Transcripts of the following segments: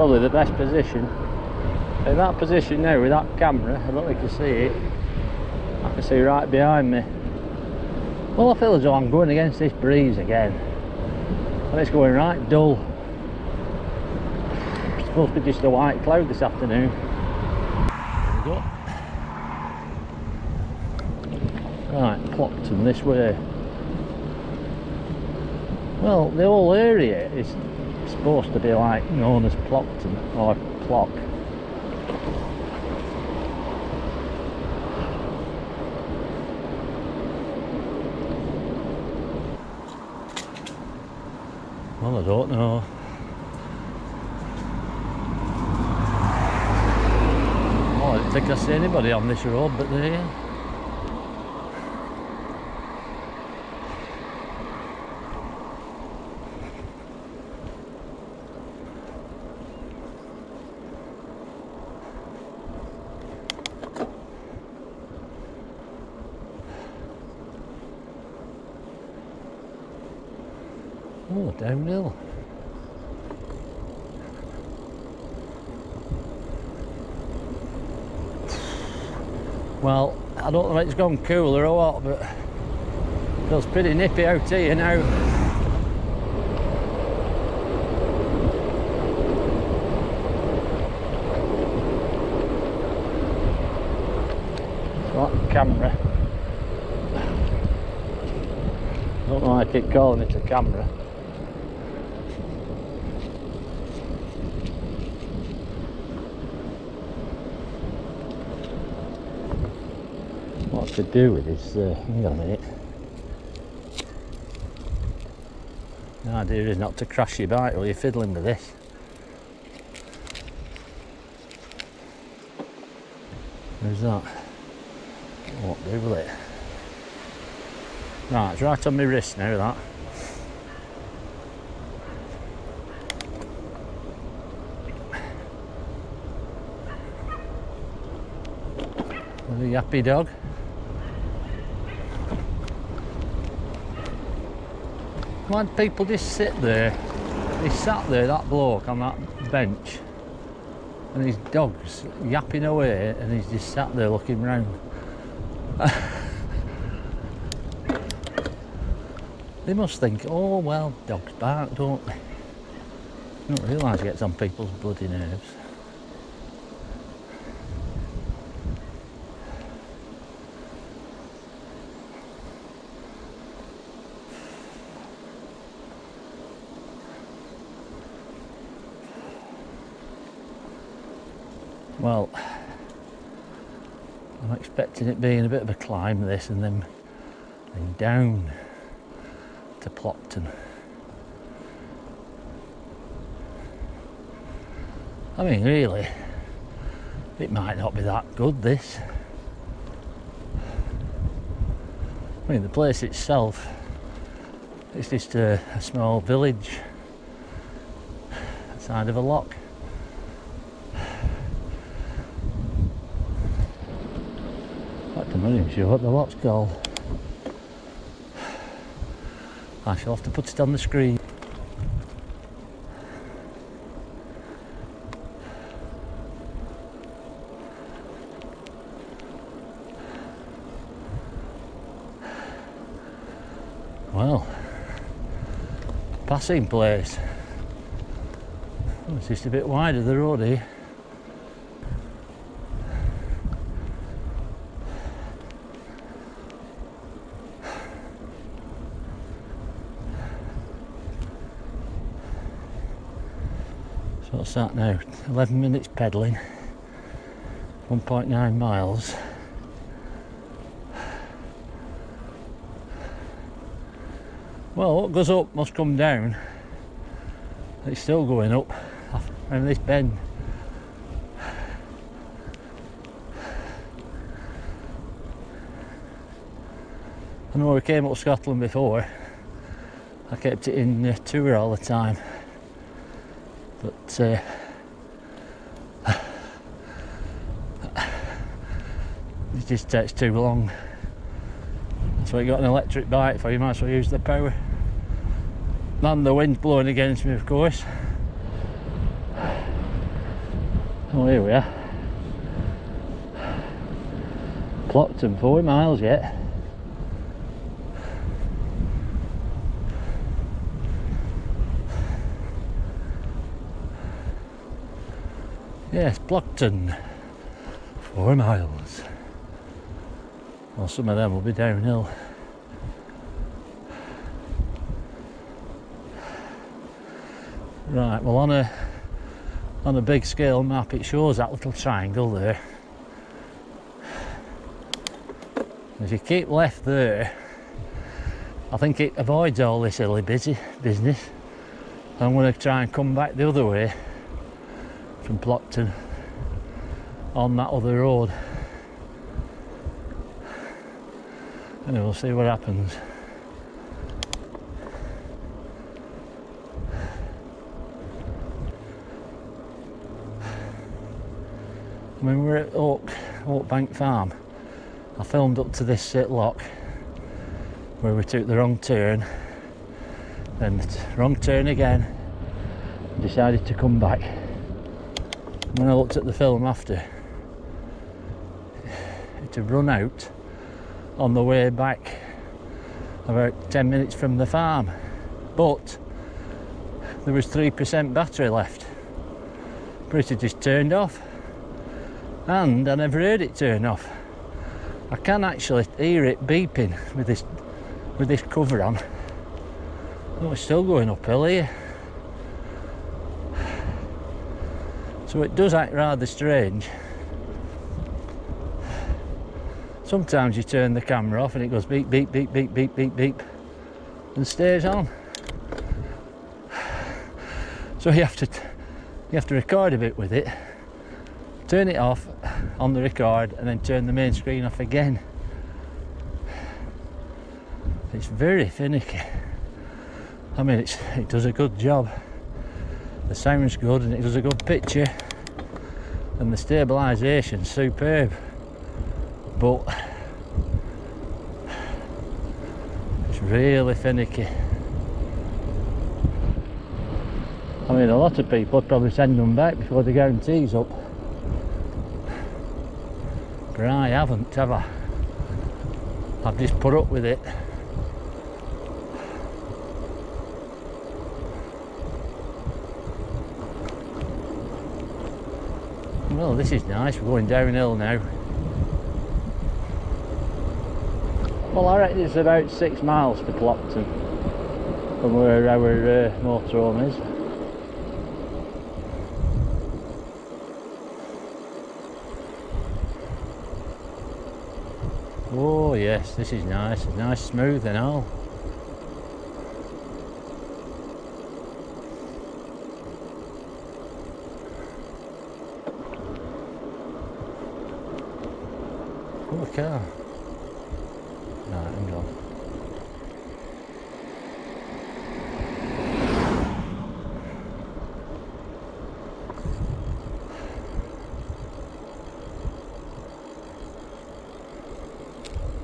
probably the best position. In that position now with that camera, I don't know if you can see it, I can see right behind me. Well, I feel as though I'm going against this breeze again, and it's going right dull. It's supposed to be just a white cloud this afternoon. There we go. Right, Plockton this way. Well, the whole area is supposed to be like known as Plockton or Plock. Well, I don't know. Oh, I didn't think I see anybody on this road, but there you are. Oh, downhill. Well, I don't know if it's gone cooler or what, but it feels pretty nippy out here now. That camera. I don't know why I keep calling it a camera. What to do with this, hang on a minute. The idea is not to crash your bike while you're fiddling with this. Who's that? Won't do, will it? Right, it's right on my wrist now, that. There's a yappy dog. Why do people just sit there? He sat there, that bloke, on that bench, and his dog's yapping away, and he's just sat there looking round. They must think, oh well, dogs bark, don't they? They don't realise it gets on people's bloody nerves. Well, I'm expecting it being a bit of a climb this, and then down to Plockton. I mean, really, it might not be that good, this. I mean, the place itself, it's just a small village outside of a lock. I'm not even sure what the lock's called. I shall have to put it on the screen. Well, passing place. Oh, it's just a bit wider, the road here. So what's that now? 11 minutes pedalling, 1.9 miles. Well, what goes up must come down. It's still going up around this bend. I know we came up Scotland before. I kept it in tour all the time, but it just takes too long. So you got an electric bike for, you might as well use the power. And the wind's blowing against me, of course. Oh, here we are. Plockton, 4 miles yet. Yes, Plockton, 4 miles. Well, some of them will be downhill. Right, well, on a big scale map it shows that little triangle there. If you keep left there, I think it avoids all this hilly business. I'm going to try and come back the other way from Plockton on that other road, and we'll see what happens. I mean, we're at Oak Bank Farm. I filmed up to this lock where we took the wrong turn, then wrong turn again, and decided to come back. When I looked at the film after, it had run out on the way back about 10 minutes from the farm, but there was 3% battery left, but it had just turned off, and I never heard it turn off. I can actually hear it beeping with this cover on. Oh, it's still going uphill here. So it does act rather strange. Sometimes you turn the camera off and it goes beep, beep, beep, beep, beep, beep, beep, and stays on. So you have to record a bit with it, turn it off on the record, and then turn the main screen off again. It's very finicky. I mean, it does a good job. The sound's good and it does a good picture, and the stabilisation's superb, but it's really finicky. I mean, a lot of people would probably send them back before the guarantee's up, but I haven't, have I? I've just put up with it. Well, this is nice. We're going downhill now. Well, I reckon it's about 6 miles to Plockton from where our motorhome is. Oh yes, this is nice. Nice, smooth and all. Oh, a car. Right, hang on.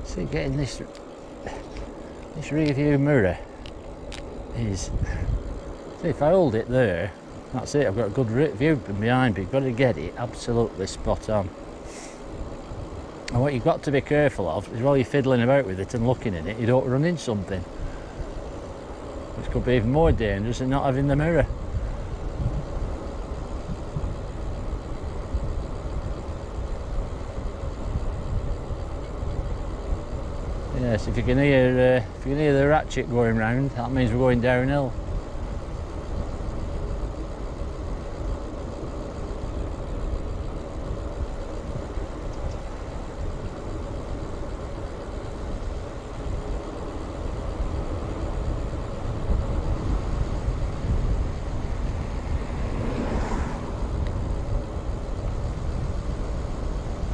See, getting this rear view mirror is, see, if I hold it there, that's it, I've got a good view from behind, but you've got to get it absolutely spot on. And what you've got to be careful of is while you're fiddling about with it and looking at it, you don't run into something, which could be even more dangerous than not having the mirror. Yes, if you can hear the ratchet going round, that means we're going downhill.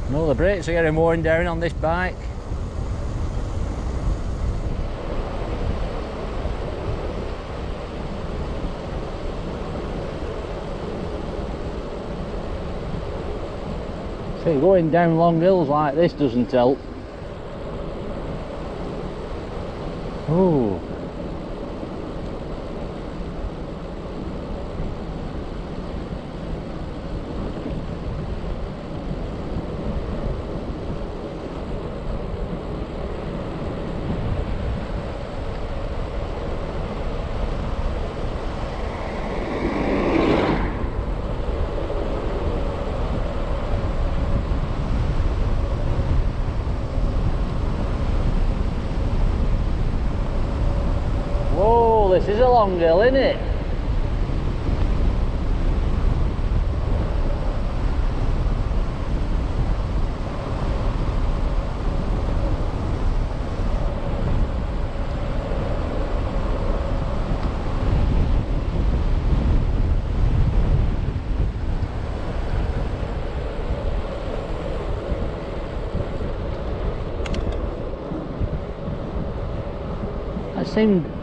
No, the brakes are getting worn down on this bike. See, going down long hills like this doesn't help. Oh. this is a long hill, isn't it?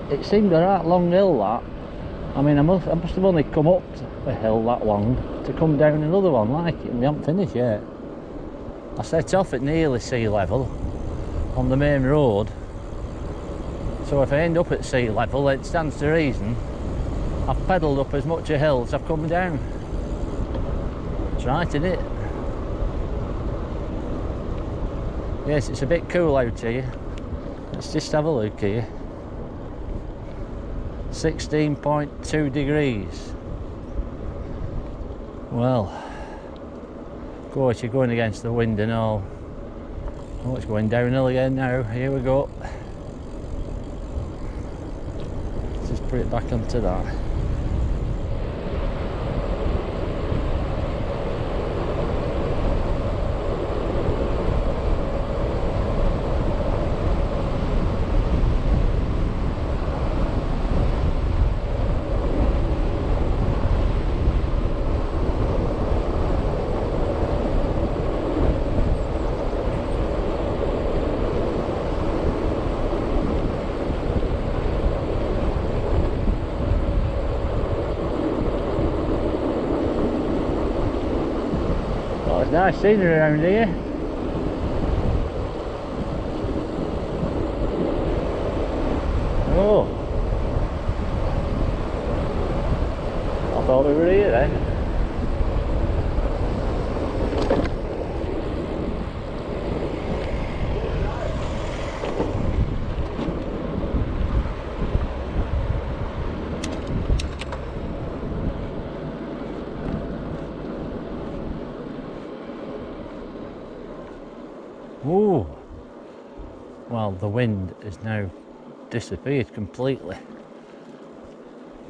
It seemed a right long hill, that. I mean, I must have only come up a hill that long to come down another one like it, and we haven't finished yet. I set off at nearly sea level on the main road, so if I end up at sea level, it stands to reason I've pedalled up as much a hill as I've come down. That's right, isn't it? Yes, it's a bit cool out here. Let's just have a look here. 16.2 degrees. Well, of course you're going against the wind and all. Oh, it's going downhill again now. Here we go. Let's just put it back onto that. Nice scenery around here. Oh, I thought we were here then. Ooh, well, the wind has now disappeared completely.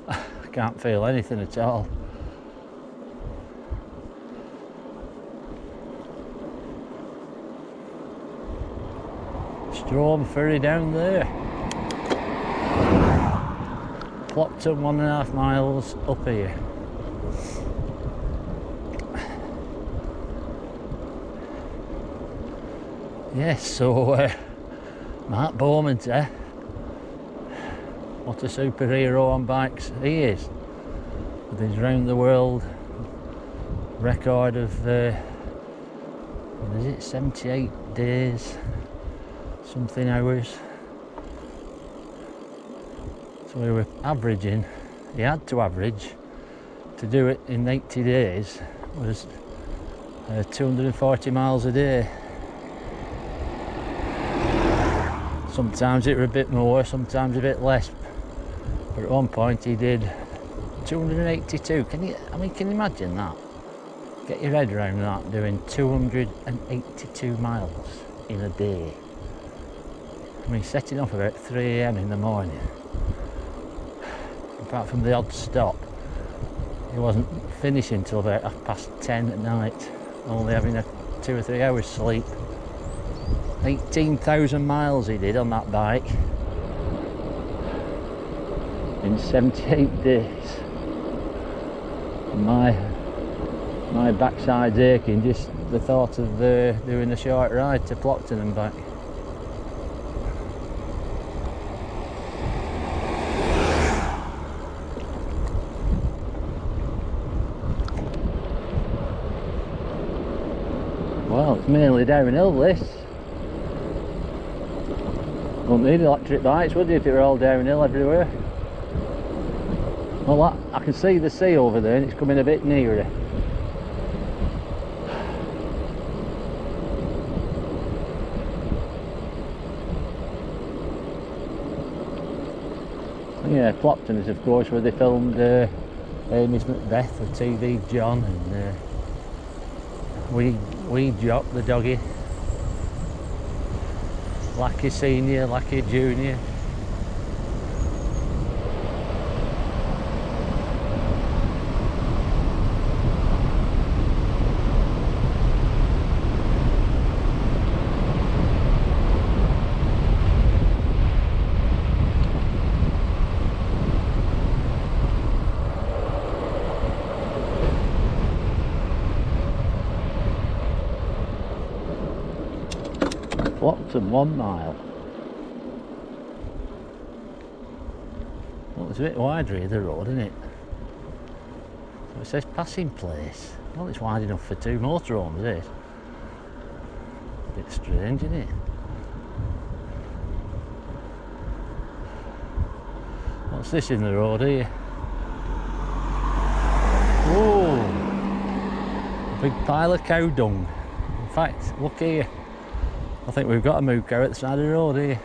I can't feel anything at all. Strom ferry down there. Plockton 1.5 miles up here. Yes, so Mark Bowman's there. What a superhero on bikes he is. With his round the world record of, what is it, 78 days, something hours. So we were averaging, he had to average, to do it in 80 days, was 240 miles a day. Sometimes it were a bit more, sometimes a bit less. But at one point he did 282. Can you imagine that? Get your head around that, doing 282 miles in a day. I mean, setting off about 3 AM in the morning. Apart from the odd stop, he wasn't finishing till about 10:30 at night, only having a 2 or 3 hours sleep. 18,000 miles he did on that bike in 78 days. And my backside's aching just the thought of doing a short ride to Plockton and back. Well, it's mainly downhill this. Wouldn't need electric bikes, would you, if it were all downhill everywhere? Well, I can see the sea over there and it's coming a bit nearer. Yeah, Plockton is of course where they filmed Amy's Macbeth with TV John and Weed Jock, the doggy. Lucky Senior, Lucky Junior. Plockton 1 mile. Well, it's a bit wider here, the road, isn't it? So it says passing place. Well, it's wide enough for 2 motorhomes, this. A bit strange, isn't it? What's this in the road here? Oh, a big pile of cow dung. In fact, look here. I think we've got a moo cow at the side of the road here.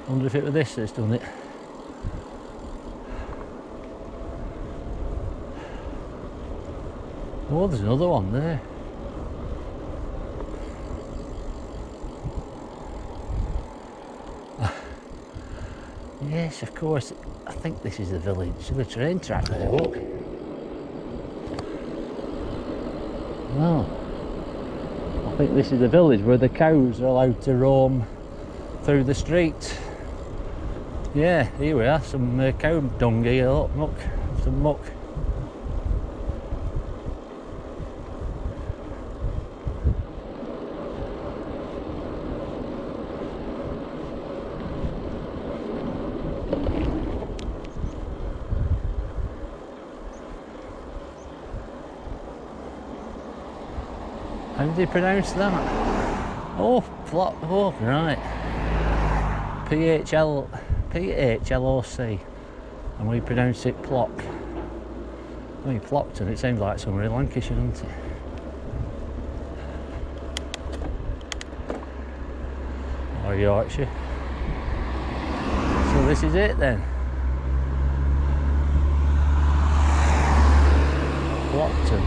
Wonder if it was this that's done it. Oh, there's another one there. Yes, of course. I think this is the village. The train track there, look. No. I think this is the village where the cows are allowed to roam through the street. Yeah, here we are, some cow dung here, look, some muck. How do you pronounce that? Oh, Plock, oh, right. P-H-L-O-C. And we pronounce it Plock. I mean, Plockton, it seems like somewhere in Lancashire, doesn't it? Or Yorkshire. So this is it then. Plockton.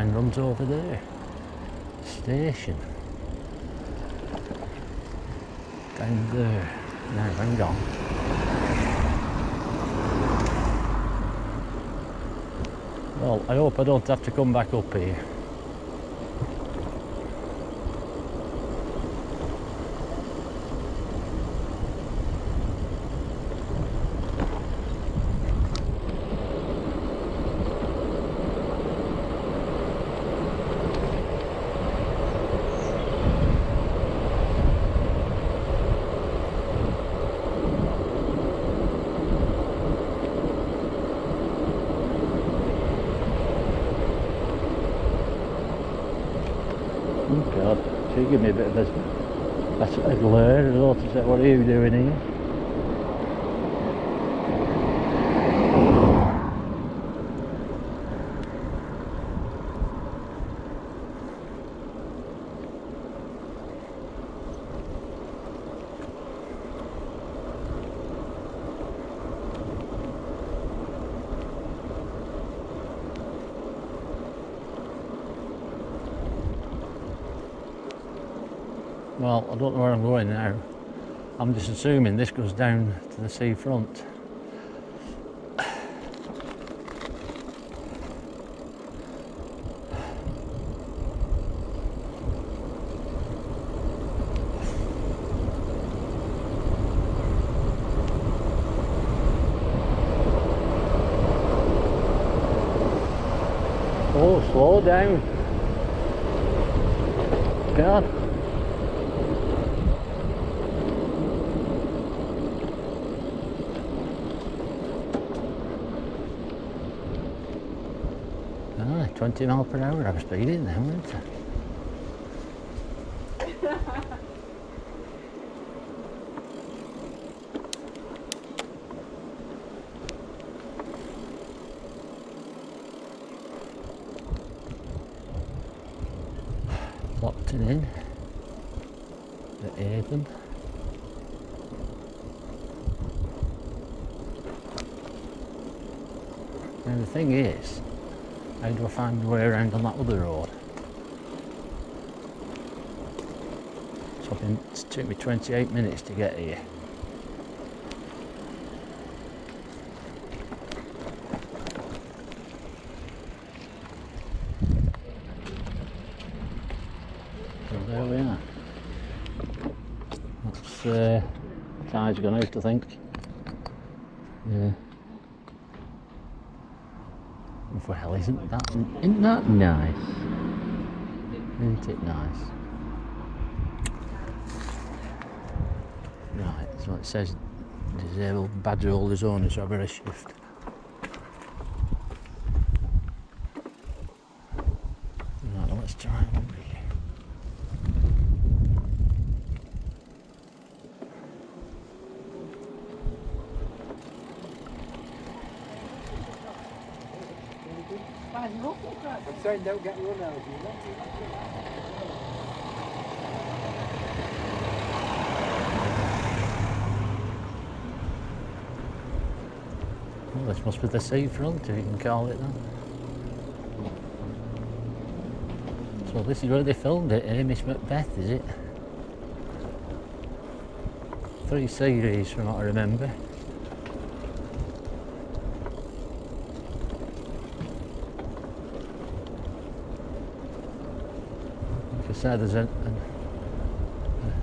Runs over there. Station. Down there. No, hang on. Well, I hope I don't have to come back up here. Oh God, she give me a bit of a glare. I thought, what are you doing here? Well, I don't know where I'm going now. I'm just assuming this goes down to the seafront. Oh, slow down. God. Ah, 20 miles per hour, I was speeding then, wasn't I? Plockton in at Oldham. Now the thing is, how do I find my way around on that other road? It's took me 28 minutes to get here. So there we are. That's tide's gone out, I think. Yeah. Well, isn't that nice? Isn't it nice? Right, so it says disabled badge holders only, so I better shift. Right, let's try one here. I'm sorry, don't get run out of you. Well, this must be the seafront, if you can call it that. So this is where they filmed it, Miss Macbeth, is it? 3 series from what I remember. Like I said,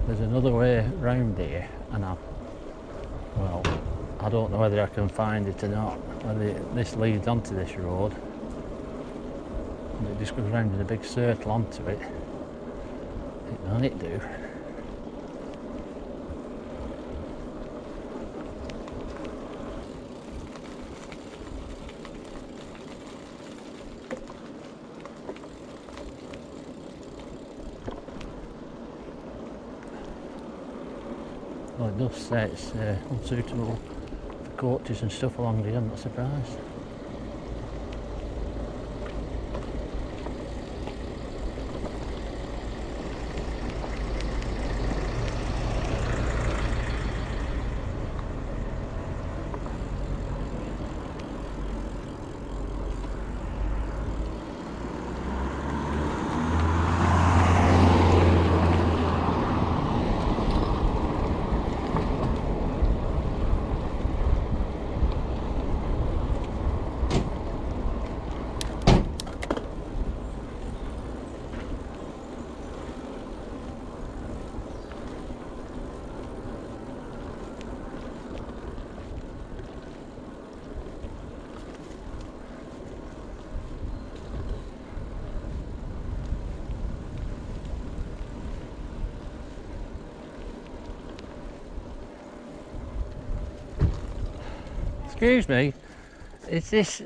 there's another way round here, and I don't know whether I can find it or not, whether this leads onto this road. And it just goes round in a big circle onto it. It might do. Well, it does say it's unsuitable for coaches and stuff along here, I'm not surprised. Excuse me, is this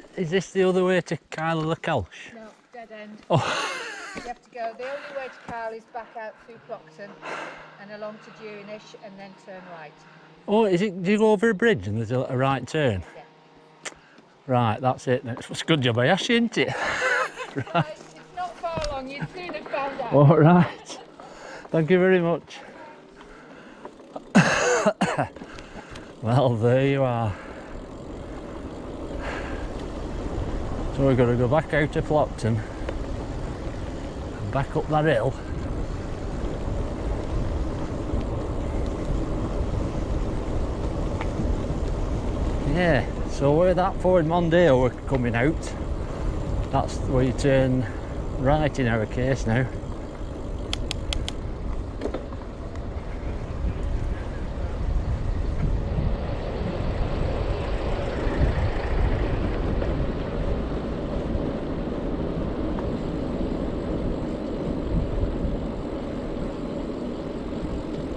the other way to Kyle the Kelsh? No, dead end. Oh. You have to go, the only way to Kyle is back out through Plockton and along to Dewinish and then turn right. Oh, is it? Do you go over a bridge and there's a right turn? Yeah. Right, that's it. It's a good job I asked you, isn't it? Right. It's not far along, you'd soon have found out. All right. Thank you very much. Well, there you are. So we've got to go back out to Plockton and back up that hill. Yeah, so where that Ford Mondeo were coming out, that's where you turn right in our case now.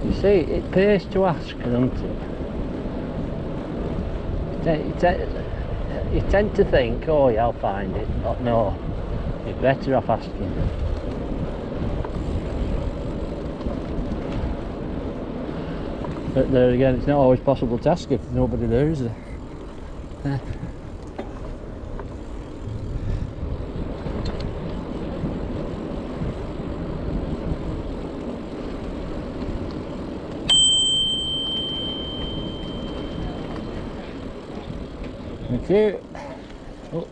You see, it pays to ask, doesn't it? You tend to think, oh yeah, I'll find it, but no, you're better off asking. But there again, it's not always possible to ask if there's nobody there, is there? Thank you. Oh.